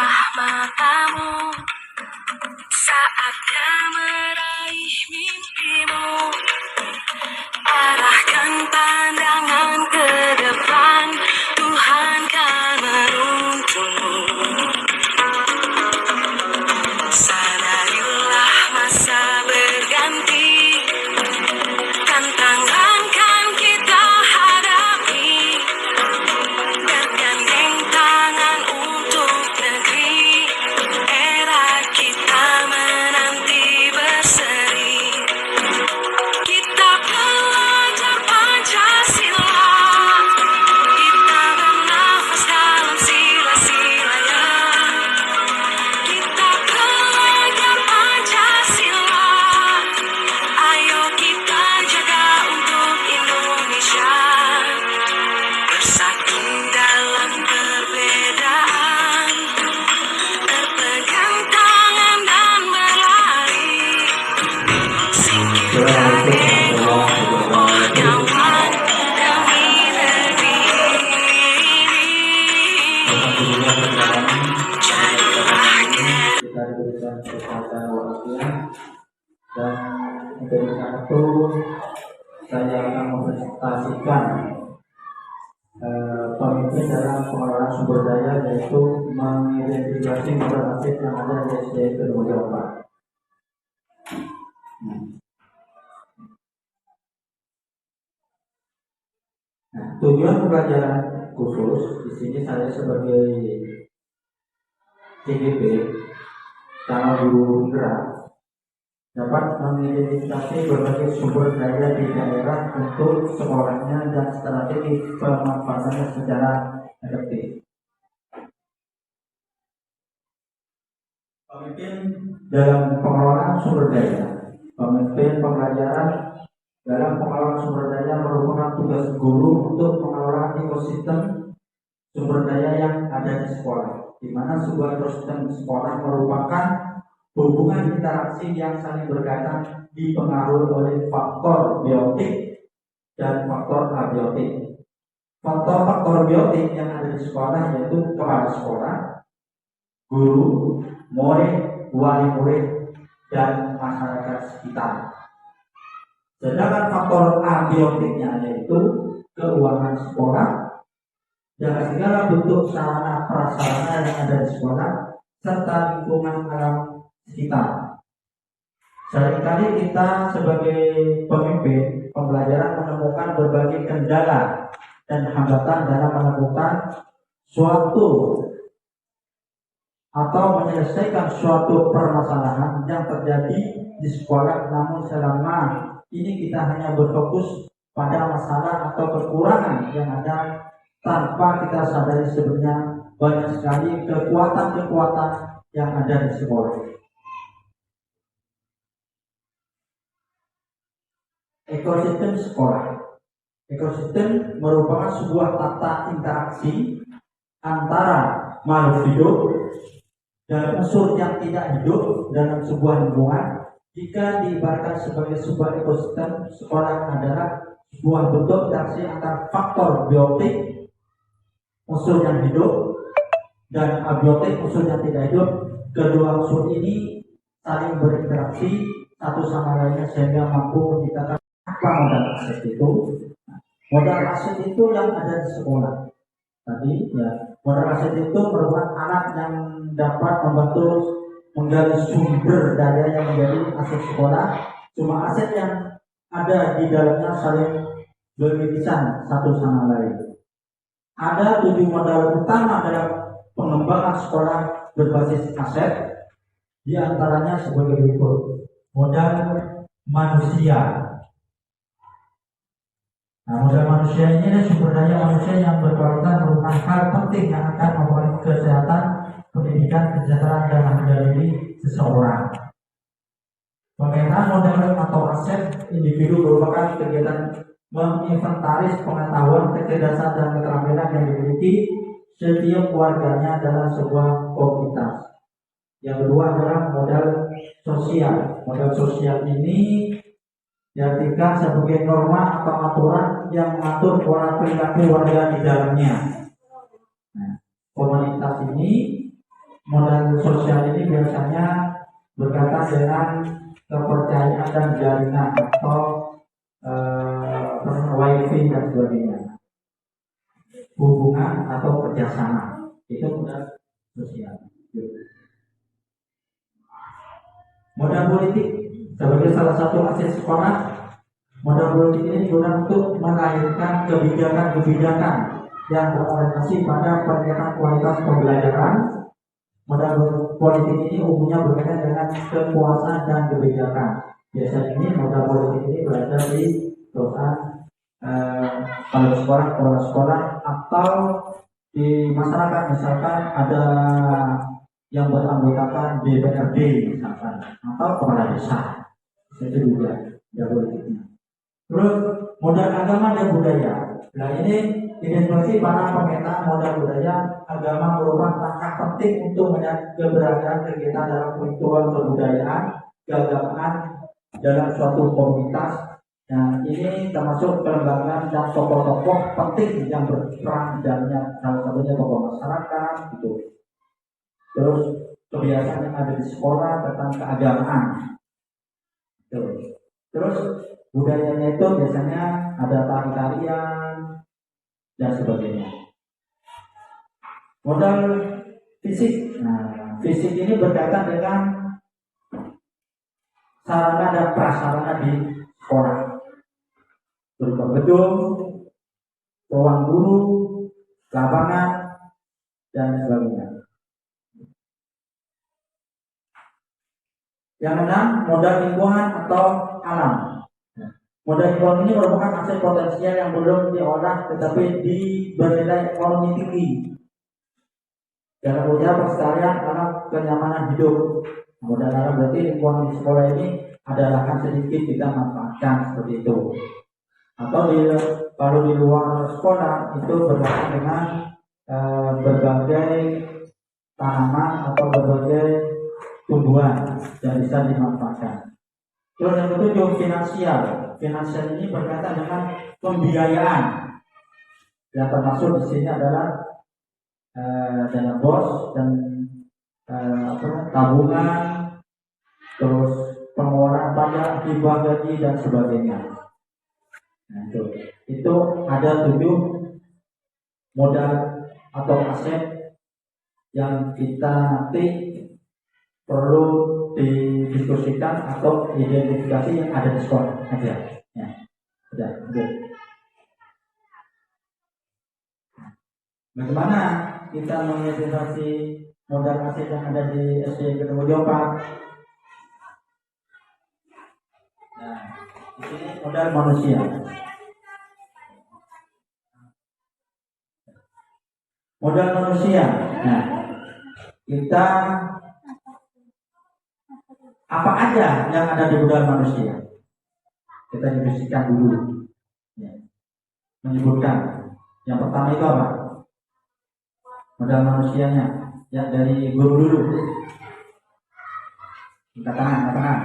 Carilah matamu saat kau meraih mimpimu. Arahkan pandangan ke depan, Tuhan kan menuntunmu. Sadarilah masa berganti, tantangan kan kita hadapi. Bergandeng tangan untuk negeri, era kita menanti berseri. Kita belajar Pancasila, kita bernafas dalam sila-silanya. Kita belajar Pancasila, ayo kita jaga untuk Indonesia. Bersatu dalam perbedaan, berpegang tangan dan berlari. Singkirkan ego, oh kawan, demi negeri ini. Jadilah kita diberikan kesehatan walafiat, dan untuk itu saya akan mempresentasikan pemimpin dalam pengelolaan sumber daya, yaitu mengidentifikasi modal aset yang ada di SDM Kedua Jawa Barat. Nah, tujuan pembelajaran khusus di sini saya sebagai CGP calon guru gerak dapat mengidentifikasi berbagai sumber daya di daerah untuk sekolahnya dan strategi pemanfaatannya secara efektif. Pemimpin dalam pengelolaan sumber daya, pemimpin pembelajaran dalam pengelolaan sumber daya merupakan tugas guru untuk mengelola ekosistem sumber daya yang ada di sekolah, di mana sebuah ekosistem sekolah merupakan hubungan interaksi yang saling berkaitan dipengaruhi oleh faktor biotik dan faktor abiotik. Faktor-faktor biotik yang ada di sekolah yaitu kepala sekolah, guru, murid, wali murid, dan masyarakat sekitar. Sedangkan faktor abiotiknya yaitu keuangan sekolah dan segala bentuk sarana prasarana yang ada di sekolah serta lingkungan alam sekitar. Seringkali kita sebagai pemimpin pembelajaran menemukan berbagai kendala dan hambatan dalam menemukan suatu atau menyelesaikan suatu permasalahan yang terjadi di sekolah, namun selama ini kita hanya berfokus pada masalah atau kekurangan yang ada tanpa kita sadari sebenarnya banyak sekali kekuatan-kekuatan yang ada di sekolah. Ekosistem sekolah. Ekosistem merupakan sebuah tata interaksi antara makhluk hidup dan unsur yang tidak hidup dalam sebuah lingkungan. Jika diibaratkan sebagai sebuah ekosistem, sekolah adalah sebuah bentuk interaksi antara faktor biotik, unsur yang hidup, dan abiotik, unsur yang tidak hidup. Kedua unsur ini saling berinteraksi satu sama lainnya sehingga mampu menciptakan apa modal aset itu. Modal aset itu yang ada di sekolah. Tadi ya, modal aset itu merupakan alat yang dapat membantu menggali sumber daya yang menjadi aset sekolah. Cuma aset yang ada di dalamnya saling beririsan satu sama lain. Ada 7 modal utama dalam pengembangan sekolah berbasis aset, di antaranya sebagai berikut. Modal manusia. Nah, modal manusia ini adalah sumber daya manusia yang berkualitas merupakan hal penting yang akan mempengaruhi kesehatan, pendidikan, kesejahteraan, dan harga diri seseorang. Pemetaan modal atau aset individu merupakan kegiatan menginventaris pengetahuan, kecerdasan, dan keterampilan yang dimiliki setiap warganya dalam sebuah komunitas. Yang kedua adalah modal sosial. Modal sosial ini diartikan sebagai norma atau aturan yang mengatur pola perilaku warga di dalamnya. Nah, komunitas ini modal sosial ini biasanya berkaitan dengan kepercayaan dan jaringan atau wifi dan sebagainya, hubungan atau kerjasama, itu modal sosial. Modal politik sebagai salah satu aset sekolah, modal politik ini digunakan untuk melahirkan kebijakan-kebijakan yang berorientasi pada peningkatan kualitas pembelajaran. Modal politik ini umumnya berkaitan dengan kekuasaan dan kebijakan. Biasanya ini modal politik ini berada di perusahaan, kepala sekolah atau di masyarakat, misalkan ada yang beranggotakan DPRD misalkan, atau kepala desa, itu juga modal politiknya. Terus modal agama dan budaya. Nah ini identifikasi para pemetaan modal budaya. Agama merupakan langkah penting untuk menyatukan keberadaan kegiatan dalam ritual kebudayaan, keagamaan dalam suatu komunitas. Nah ini termasuk kelembagaan dan tokoh-tokoh penting yang berperan di dalamnya, salah satunya tokoh masyarakat gitu. Terus kebiasaan yang ada di sekolah tentang keagamaan. Terus budayanya itu biasanya ada tari-tarian dan sebagainya. Modal fisik. Nah, fisik ini berkaitan dengan sarana dan prasarana di sekolah, berupa gedung, ruang guru, lapangan, dan sebagainya. Yang keenam, modal lingkungan atau alam. Modal lingkungan ini merupakan aset potensial yang belum diolah tetapi bernilai ekonomi tinggi. Dalam usaha pelestarian alam kenyamanan hidup. Modal alam berarti lingkungan di sekolah ini adalah kan sedikit kita manfaatkan seperti itu. Atau kalau di luar sekolah itu berkaitan dengan berbagai tanaman atau berbagai tumbuhan yang bisa dimanfaatkan. Terus yang ketujuh, finansial. Finansial ini berkaitan dengan pembiayaan. Yang termasuk di sini adalah dana bos dan tabungan, terus pengeluaran pajak, hibah gaji dan sebagainya. Nah, itu ada 7 modal atau aset yang kita nanti perlu didiskusikan atau identifikasi yang ada di sekolah aja. Ya, sudah. Bagaimana kita mengidentifikasi modal aset yang ada di SD Ketemu Jombang? Nah, di sini modal manusia. Modal manusia. Nah, kita apa aja yang ada di modal manusia? Kita definisikan dulu. Ya. Menyebutkan. Yang pertama itu apa? Modal manusianya. Ya dari guru dulu. Angkat tangan.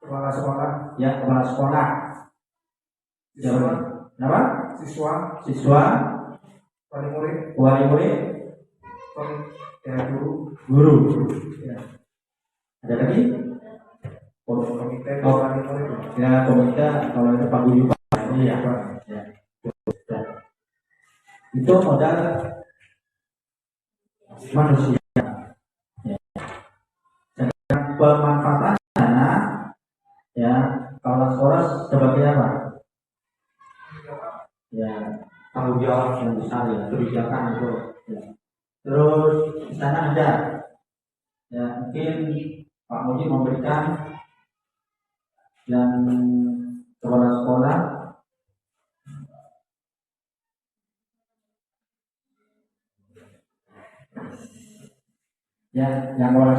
Kepala sekolah. Ya, kepala sekolah. Siswa. Apa? Siswa. Wali murid. Guru. Ya. Ada lagi? Komite. Ya, komite kalau itu paguyuban. Iya, Pak. Ya. Itu modal manusia. Ya. Sedangkan pemanfaatan dana, ya, kalau sekolah sebagai apa? Ya, tanggung jawab yang besar ya, kebijakan itu. Ya. Terus di sana ada, ya mungkin Pak Muji memberikan yang kepala sekolah. Ya, yang kepala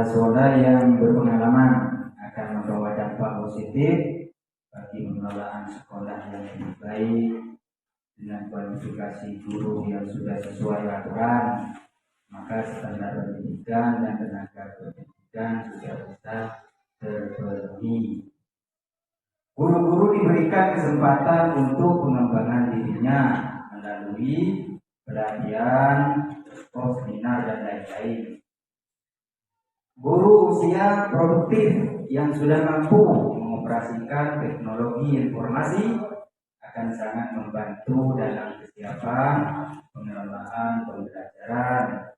sekolah yang berpengalaman akan membawa dampak positif bagi pengelolaan sekolah yang lebih baik dengan kualifikasi guru yang sudah sesuai aturan, maka standar pendidikan dan tenaga pendidikan sudah bisa terpenuhi. Guru-guru diberikan kesempatan untuk pengembangan dirinya melalui pelatihan, seminar, dan lain-lain. Guru usia produktif yang sudah mampu mengoperasikan teknologi informasi akan sangat membantu dalam kesiapan pengelolaan pembelajaran.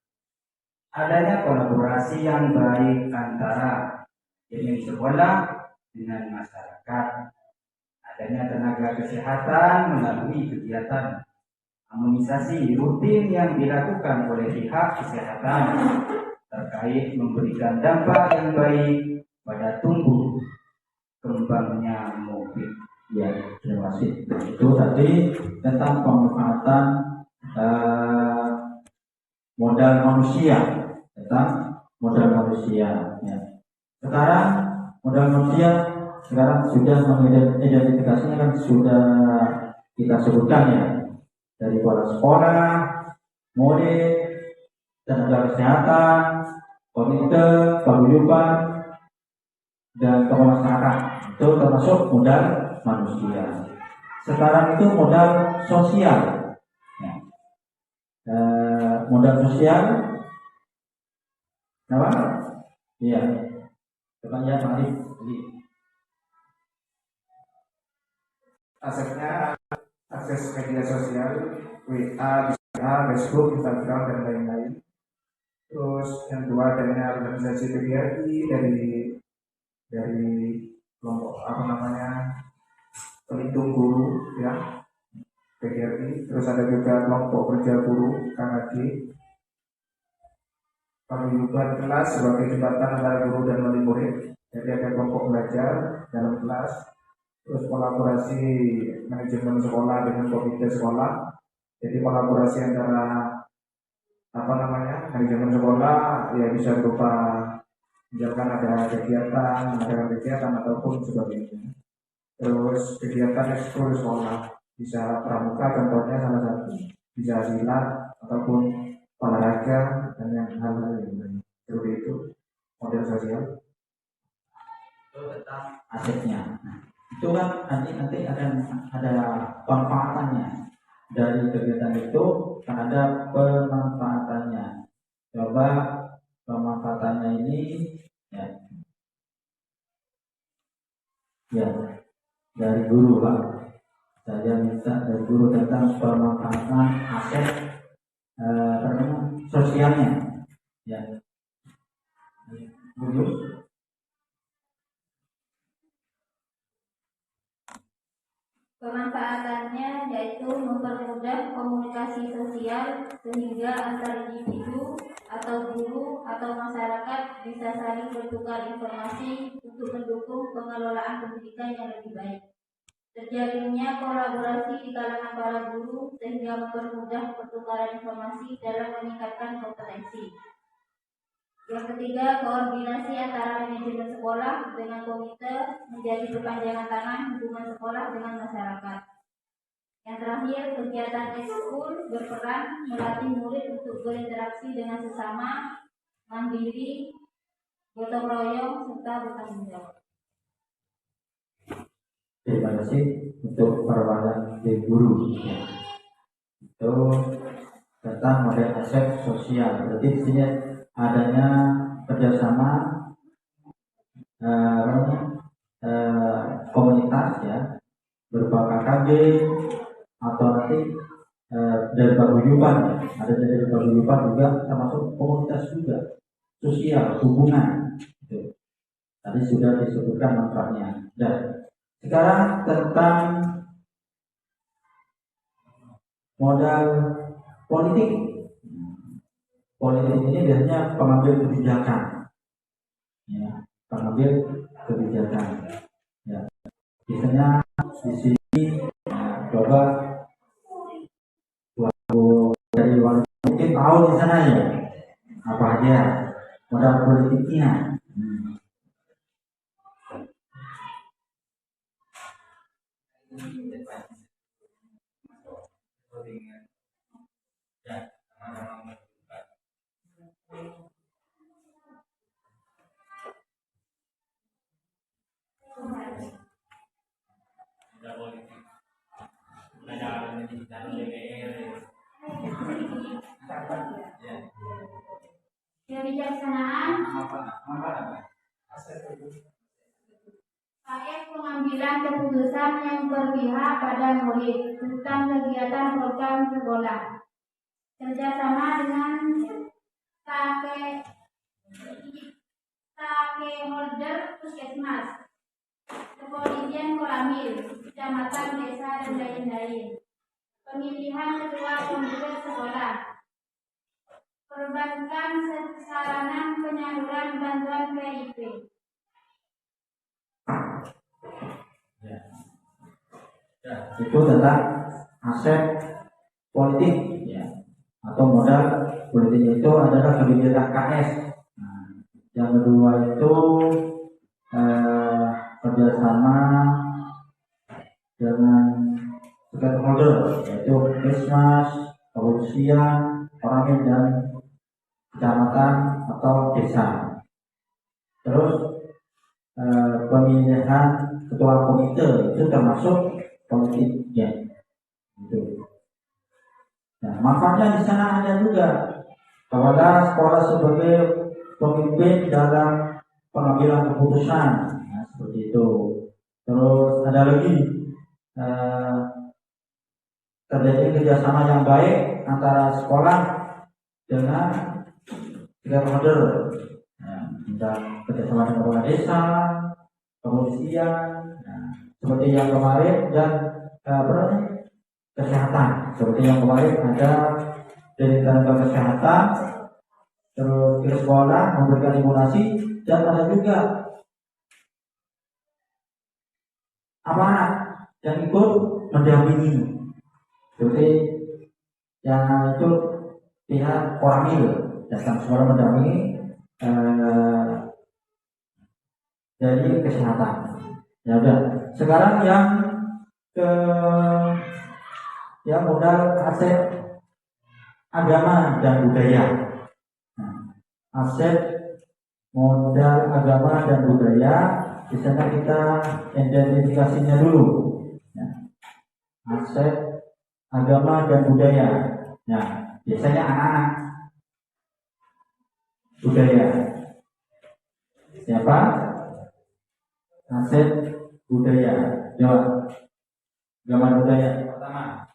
Adanya kolaborasi yang baik antara unit sekolah dengan masyarakat, adanya tenaga kesehatan melalui kegiatan imunisasi rutin yang dilakukan oleh pihak kesehatan terkait memberikan dampak yang baik pada tumbuh kembangnya mobil. Ya, terima kasih. Itu tadi tentang pemanfaatan modal manusia, tentang modal manusia. Ya. Sekarang modal manusia sudah mengidentifikasinya kan sudah kita sebutkan ya, dari kepala sekolah, murid, tenaga kesehatan, komite, paguyuban, dan tokoh masyarakat. Itu termasuk modal manusia. Sekarang itu modal sosial. Ya. Modal sosial, apa? Iya. Coba ya, mari. Asetnya akses media sosial, WA, Facebook, Instagram, dan lain-lain. Terus yang kedua adanya organisasi PGRI dari kelompok pelindung guru ya, PGRI. Terus ada juga kelompok kerja guru KKG. Paguyuban kelas sebagai jembatan antara guru dan murid. Jadi ada kelompok belajar dalam kelas. Terus kolaborasi manajemen sekolah dengan komite sekolah. Jadi kolaborasi antara manajemen sekolah ya bisa berupa misalkan ada kegiatan ataupun sebagainya. Terus kegiatan ekskul sekolah bisa pramuka contohnya salah satu, bisa silat ataupun olahraga dan yang hal-hal yang lain. Seperti itu model sosial. Itu tentang asetnya. Itu kan nanti akan ada pemanfaatannya. Dari kegiatan itu kan ada pemanfaatannya. Coba pemanfaatannya ini ya dari guru lah. Saya minta dari guru tentang pemanfaatan aset sosialnya. Ya, guru. Pemanfaatannya yaitu mempermudah komunikasi sosial sehingga antar individu atau guru atau masyarakat bisa saling bertukar informasi untuk mendukung pengelolaan pendidikan yang lebih baik. Terjalinnya kolaborasi di kalangan para guru sehingga mempermudah pertukaran informasi dalam meningkatkan kompetensi. Yang ketiga, koordinasi antara manajemen sekolah dengan komite menjadi perpanjangan tangan hubungan sekolah dengan masyarakat. Yang terakhir, kegiatan ekskul berperan melatih murid untuk berinteraksi dengan sesama, mandiri, gotong royong, serta bertanggung jawab. Terima kasih untuk perwakilan dari guru. Itu tentang model aset sosial. Berarti di sini adanya kerjasama komunitas ya, berupa KKG atau nanti dari paguyuban ya. Ada dari paguyuban juga termasuk komunitas juga, sosial, hubungan. Gitu. Tadi sudah disebutkan manfaatnya. Dan sekarang tentang modal politik. Politik ini biasanya pengambil kebijakan, ya, pengambil kebijakan. Ya. Biasanya di sini coba dari warga mungkin tahu di sana ya apa aja modal politiknya. Kebijaksanaan terkait pengambilan keputusan yang berpihak pada murid tentang kegiatan program sekolah, kerjasama dengan stakeholder puskesmas, kepolisian Koramil, kecamatan, desa, dan lain-lain. Pemilihan ketua komite sekolah, perbankan sarana penyaluran bantuan PIP. Itu tentang aset politik ya, atau modal politik itu adalah kebijakan KS. Nah, yang kedua itu kerjasama dengan stakeholder yaitu puskesmas, kepolisian, Koramil dan kecamatan atau desa. Terus pemilihan ketua komite itu termasuk politik ya. Itu. Nah, manfaatnya di sana ada juga kepada sekolah sebagai pemimpin dalam pengambilan keputusan, nah, seperti itu. Terus ada lagi terjadi kerjasama yang baik antara sekolah dengan stakeholder, dan kerjasama dengan kepala desa, kepolisian, seperti yang kemarin dan kesehatan. Seperti yang kemarin ada dari tenaga kesehatan, terus ke sekolah memberikan imunisasi, dan ada juga aparat yang ikut mendampingi. Seperti yang itu pihak Koramil datang sekolah mendampingi dari kesehatan. Ya udah. Sekarang yang modal aset agama dan budaya. Aset modal agama dan budaya, di sana kita identifikasinya dulu. Aset agama dan budaya. Nah, biasanya anak-anak budaya. Siapa? Aset budaya. Coba. Agama budaya pertama.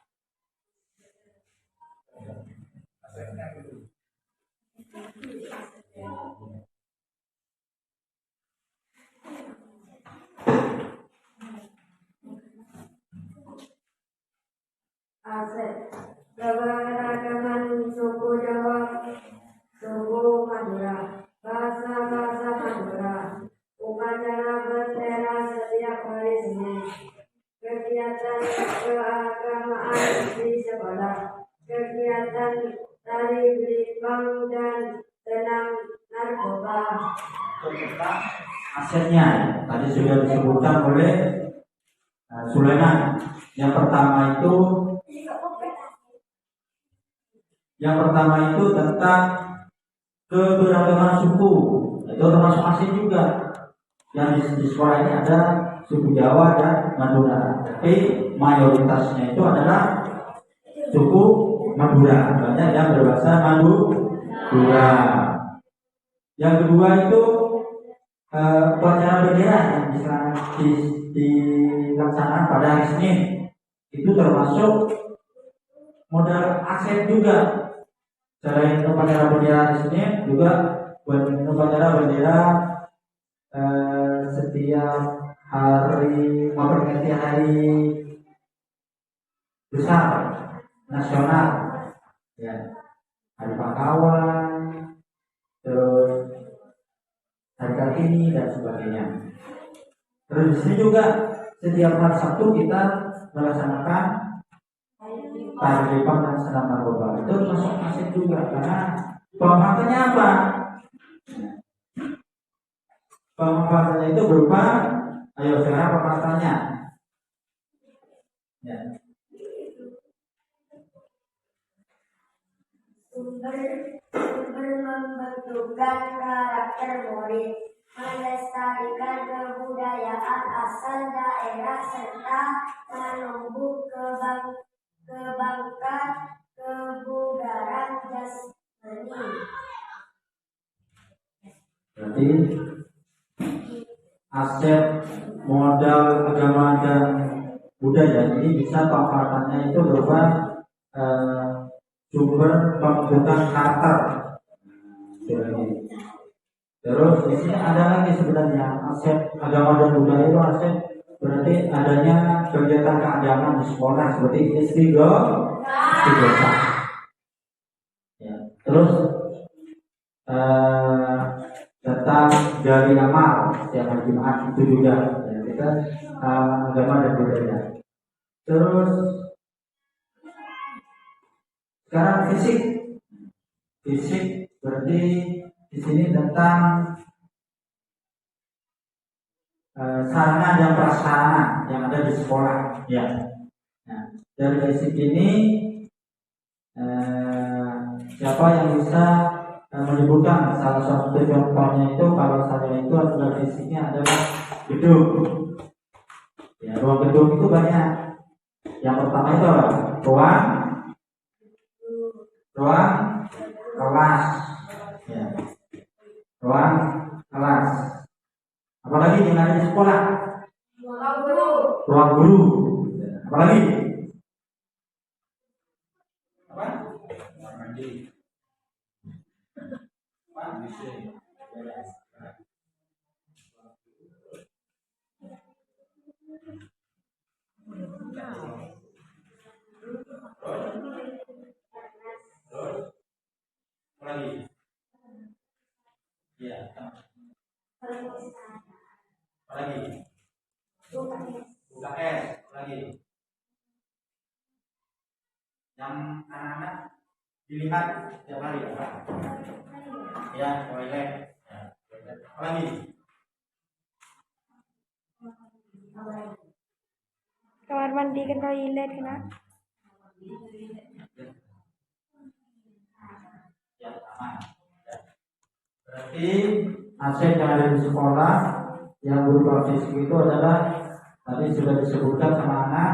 Aset keberagaman suku Jawa, suku Madura, bahasa-bahasa Madura, upacara bendera setiap hari Senin, kegiatan keagamaan di sekolah, kegiatan tari belibang dan senam narkoba. Tentang asetnya tadi sudah disebutkan oleh Sulaiman. Yang pertama itu tentang keberagaman suku, itu termasuk aset juga. Yang di sekolah ini ada suku Jawa dan Madura, tapi mayoritasnya itu adalah suku Madura, banyak yang berbahasa Madura. Yang kedua itu upacara bendera yang dilaksanakan pada hari Senin, itu termasuk modal aset juga. Selain upacara bendera di Senin, juga upacara bendera setiap hari memperingati hari besar nasional, ya, Hari Pahlawan, terus Hari Kartini dan sebagainya. Terus di sini juga setiap hari Sabtu kita melaksanakan tari lipang dan senam narkoba. Itu termasuk aset juga, karena pemanfaatannya apa? Pemanfaatannya itu berupa, ayo sekarang pemanfaatannya. Ya. Sumber membentukkan karakter murid, melestarikan kebudayaan asal daerah serta menumbuh kebangkitan kebugaran jasmani. Berarti aset modal agama dan budaya ini bisa pemanfaatannya itu berupa sumber pembentukan karakter. Terus di sini ada lagi sebenarnya aset agama dan budaya itu aset berarti adanya kegiatan keagamaan di sekolah seperti istiqomah. Ya. Terus tentang dari amal setiap hari Jumat itu juga ya, kita agama dan budaya. Terus sekarang fisik berarti di sini tentang sarana dan prasarana yang ada di sekolah ya. Nah, dari fisik ini siapa yang bisa menyebutkan salah satu contohnya itu? Kalau saya itu adalah fisiknya adalah gedung. Ya, ruang gedung itu banyak. Yang pertama itu apa? Ruang kelas. Ya. Ruang kelas. Apalagi yang ada di sekolah? Ruang guru. Apalagi? Apa? Ruang mandi. Lagi, ya, lagi, UKS, lagi, yang anak-anak dilihat tiap hari, ya, toilet, lagi, kamar mandi ke toilet kena. Ya, aman. Ya. Berarti aset yang ada di sekolah yang berupa fisik itu adalah tadi sudah disebutkan sama anak,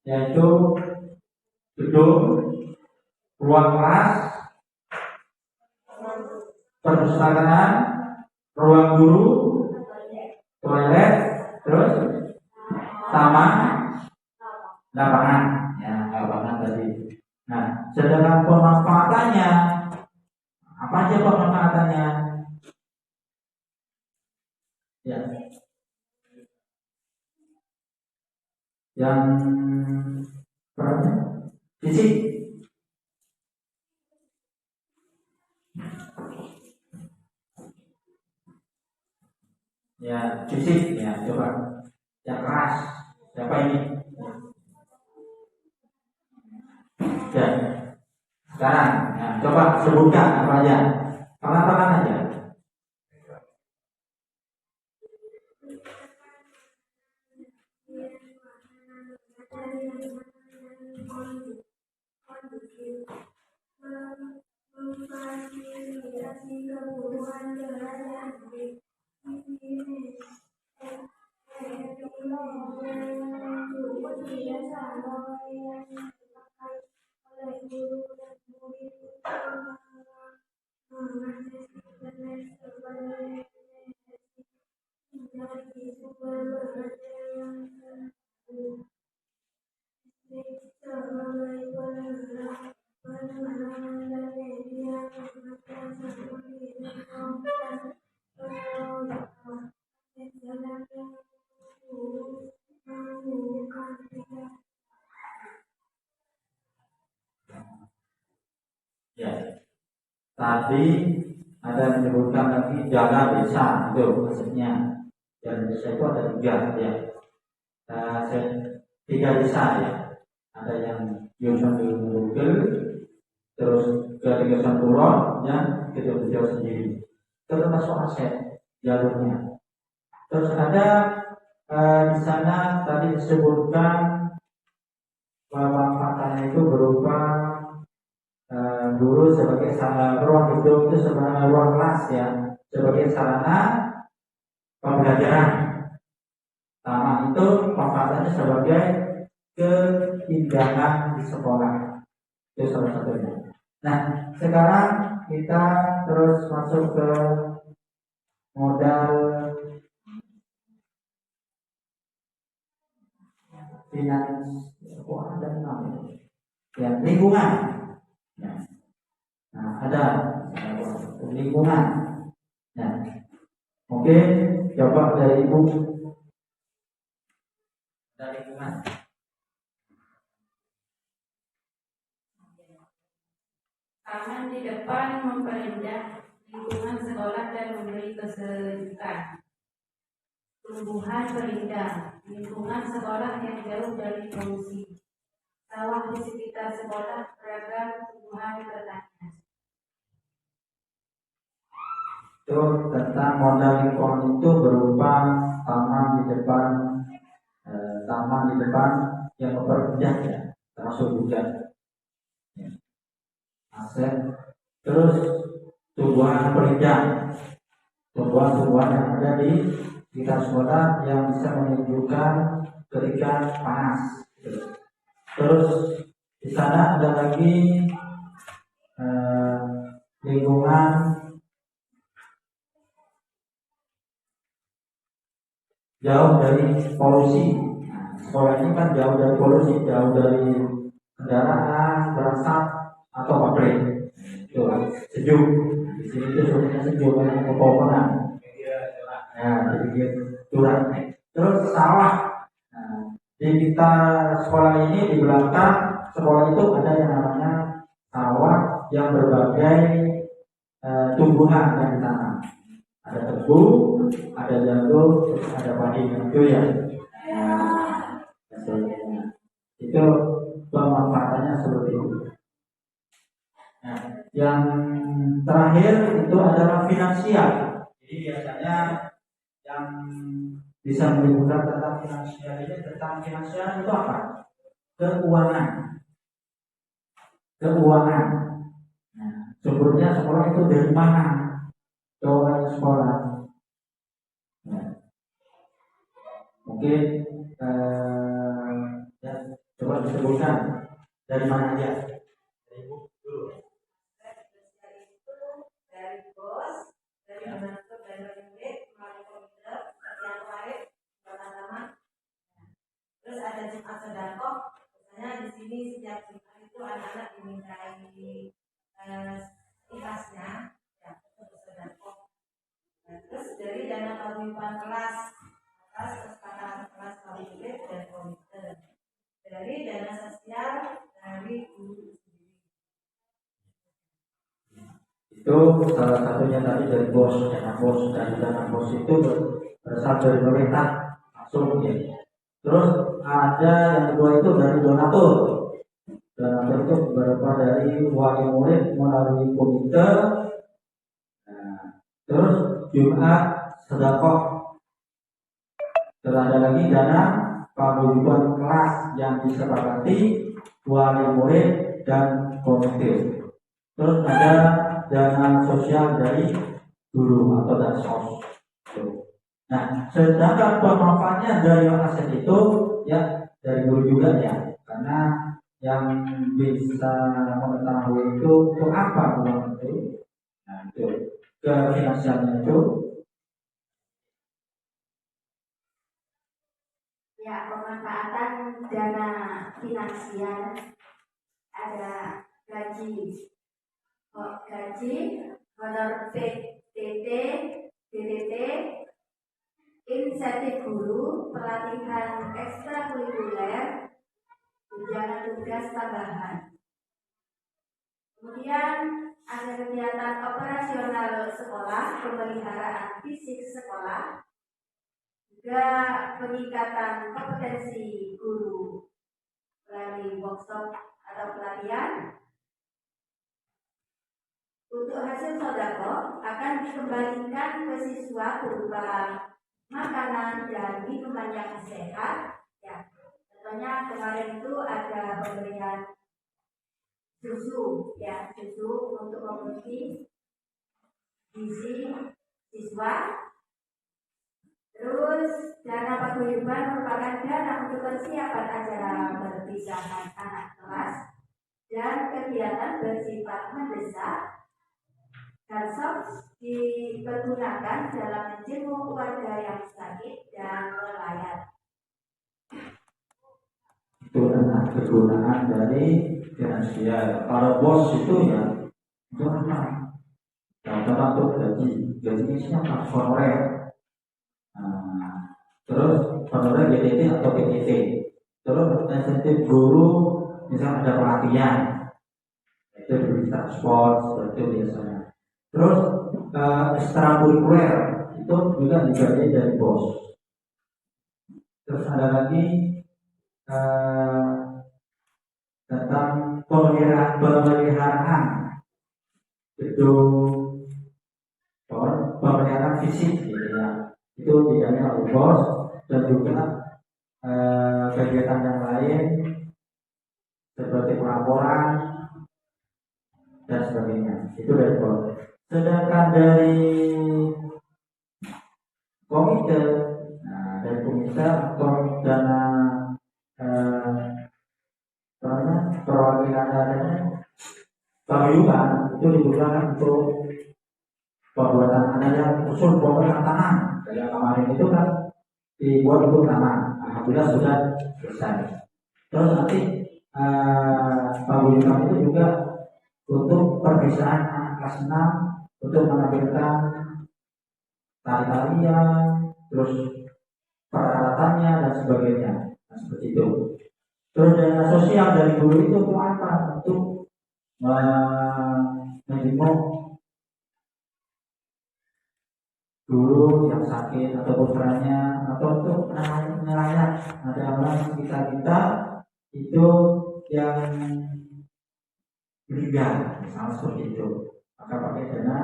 yaitu gedung, ruang kelas, perpustakaan, ruang guru, toilet, terus taman, lapangan, ya lapangan tadi. Nah, sedangkan pemanfaatannya apa aja pemanfaatannya? Ya, yang berapa? Fisik. Ya, fisik. Ya, coba. Yang keras. Siapa ini? Ya. Sekarang, ya, coba sebutkan apa aja. Pelan-pelan aja. Ya, tadi ada menyebutkan lagi jaga desa itu maksudnya. Jaga desa itu ada tiga ya. Tiga desa ya. Ada yang Yosan Google, terus Yosan Puro, dan Kedua sendiri. Itu termasuk aset jalurnya. Terus ada di sana tadi disebutkan manfaatnya itu berupa guru sebagai ruang gedung itu sebagai ruang kelas ya, sebagai sarana pembelajaran. Taman itu manfaatnya sebagai keindahan di sekolah. Itu salah satunya. Nah, sekarang kita terus masuk ke modal finans, ada namanya, ya lingkungan. Nah, ada lingkungan. Nah, oke, coba dari ibu. Dari lingkungan. Taman di depan memperindah lingkungan sekolah dan memberi kesejukan. Tumbuhan perindah lingkungan sekolah yang jauh dari polusi. Sawah di sekitar sekolah beragam tumbuhan bertanian. Itu tentang modal lingkungan itu berupa taman di depan yang memperindah ya, termasuk hujan, ya. Aset, terus tumbuhan perindah, tumbuhan yang ada di sekitar sekolah yang bisa menyejukkan ketika panas. Terus di sana ada lagi lingkungan jauh dari polusi. Nah, sekolah ini kan jauh dari polusi, jauh dari kendaraan berasap atau pabrik. Itu sejuk. Di sini itu sebenarnya sejuk karena pepohonan. Nah, jadi curah. Terus sawah. Nah, di kita sekolah ini di belakang sekolah itu ada yang namanya sawah yang berbagai tumbuhan yang ditanam. Ada tebu, ada jagung, ada padi itu ya. Nah, itu pemanfaatannya seperti itu. Nah, yang terakhir itu adalah finansial. Jadi biasanya yang bisa menimbulkan tentang finansial ini, tentang finansial itu apa? Keuangan. Nah, sumbernya sekolah itu dari mana? Jawabannya sekolah. Nah, mungkin ya, coba disebutkan dari mana aja. Dari ibu dulu. Dari bos, dari mentor, dari murid, melalui komputer, yang lain, pertama. Terus ada Jumat Sedekah, misalnya di sini setiap Jumat itu anak-anak dimintai ikhlasnya, ya untuk sedekah. Terus dari dana paguyuban kelas atas kesepakatan kelas murid dan komite. Dari dana sosial dari guru sendiri. Itu salah satunya tadi dari bos, dana bos itu berasal dari pemerintah langsung ya. Terus ada yang kedua itu dari donatur. Donatur itu berupa dari wali murid melalui komite. Nah, terus Jumat sedekah. Terus ada lagi dana paguyuban kelas yang disepakati wali murid dan komite. Terus ada dana sosial dari guru atau dansos. Nah, sedangkan pemanfaatnya dari aset itu ya dari guru juga ya, karena yang bisa mengetahui itu untuk apa uang itu. Nah, itu ke finansialnya itu. Ya, pemanfaatan dana finansial ada gaji, honor PTT, DTT, insentif guru, pelatihan ekstrakurikuler, tunjangan tugas tambahan. Kemudian ada kegiatan operasional sekolah, pemeliharaan fisik sekolah, juga peningkatan kompetensi guru melalui workshop atau pelatihan. Untuk hasil sodako akan dikembalikan ke siswa berupa makanan dan minuman yang sehat. Ya, contohnya kemarin itu ada pemberian susu, ya susu untuk memenuhi gizi siswa. Terus dana paguyuban merupakan dana untuk persiapan acara perpisahan anak kelas dan kegiatan bersifat mendesak. Bansos dipergunakan dalam menjenguk warga yang sakit dan melayat. Itu adalah kegunaan dari finansial. Kalau bos itu ya itu apa? Dalam untuk gajinya siapa? Honorer. Nah, terus honorer GTT atau PTT. Terus insentif guru, misalnya ada pelatihan, itu diberi sport, itu biasanya. Terus ekstrakurikuler itu juga dibayar dari bos. Terus ada lagi tentang pemeliharaan gedung, pemeliharaan fisik gitu ya. Itu dibayar oleh bos dan juga kegiatan yang lain seperti pelaporan dan sebagainya itu dari bos. Sedangkan dari komite, dari komite atau dana perwakilan dana paguyuban itu digunakan untuk pembuatan ada yang usul pembuatan taman. Yang kemarin itu kan dibuat untuk taman. Alhamdulillah sudah selesai. Terus nanti paguyuban itu juga untuk perpisahan anak kelas 6 untuk menampilkan tari-tarian, terus peralatannya dan sebagainya, nah, seperti itu. Terus dana sosial dari guru itu untuk apa? Untuk menjenguk guru yang sakit atau putranya, atau untuk nelayan. Ada orang sekitar kita itu yang meninggal, misalnya seperti itu. Maka pakai dana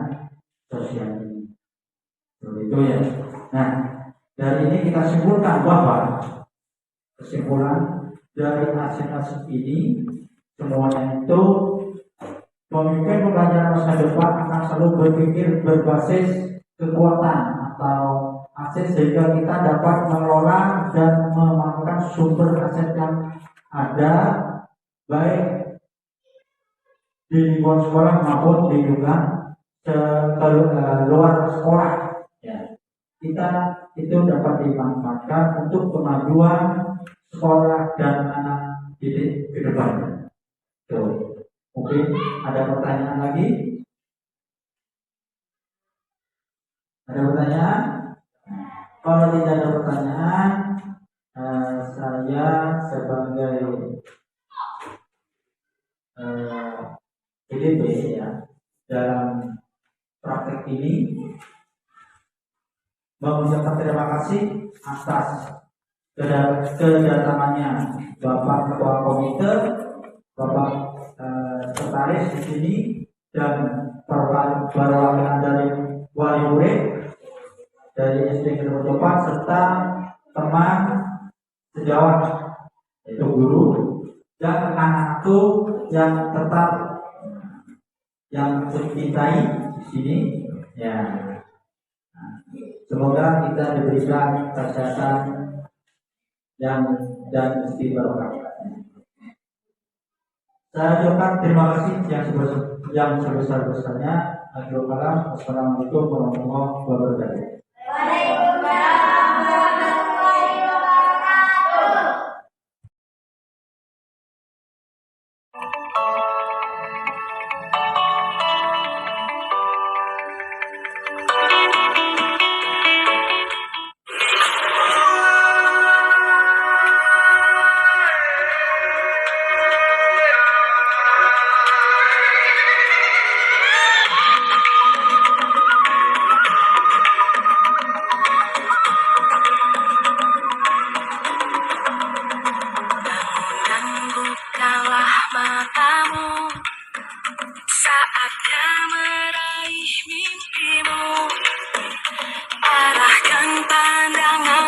sosial ini. Seperti itu ya. Nah, dari ini kita simpulkan bahwa kesimpulan dari hasil-hasil ini semuanya itu pemimpin pembelajaran masa depan akan selalu berpikir berbasis kekuatan atau aset sehingga kita dapat mengelola dan memanfaatkan sumber aset yang ada baik di lingkungan sekolah maupun di lingkungan luar sekolah. Ya. Kita itu dapat dimanfaatkan untuk kemajuan sekolah dan anak didik ke depan. Oke, ada pertanyaan lagi? Ada pertanyaan? Kalau tidak ada pertanyaan, saya sebagai PDP ya dalam praktek ini mengucapkan terima kasih atas kedatangannya Bapak Ketua Komite, Bapak Sekretaris di sini dan perwakilan dari wali murid dari SD Kedua Copat serta teman sejawat yaitu guru dan anakku yang tetap yang mencintai di sini ya. Semoga kita diberikan kesehatan yang dan istiqomah. Saya ucapkan terima kasih yang sebesar-besarnya. Assalamualaikum warahmatullahi wabarakatuh. Waalaikumsalam warahmatullahi wabarakatuh. Dan bukalah matamu saatnya meraih mimpimu. Arahkan pandangan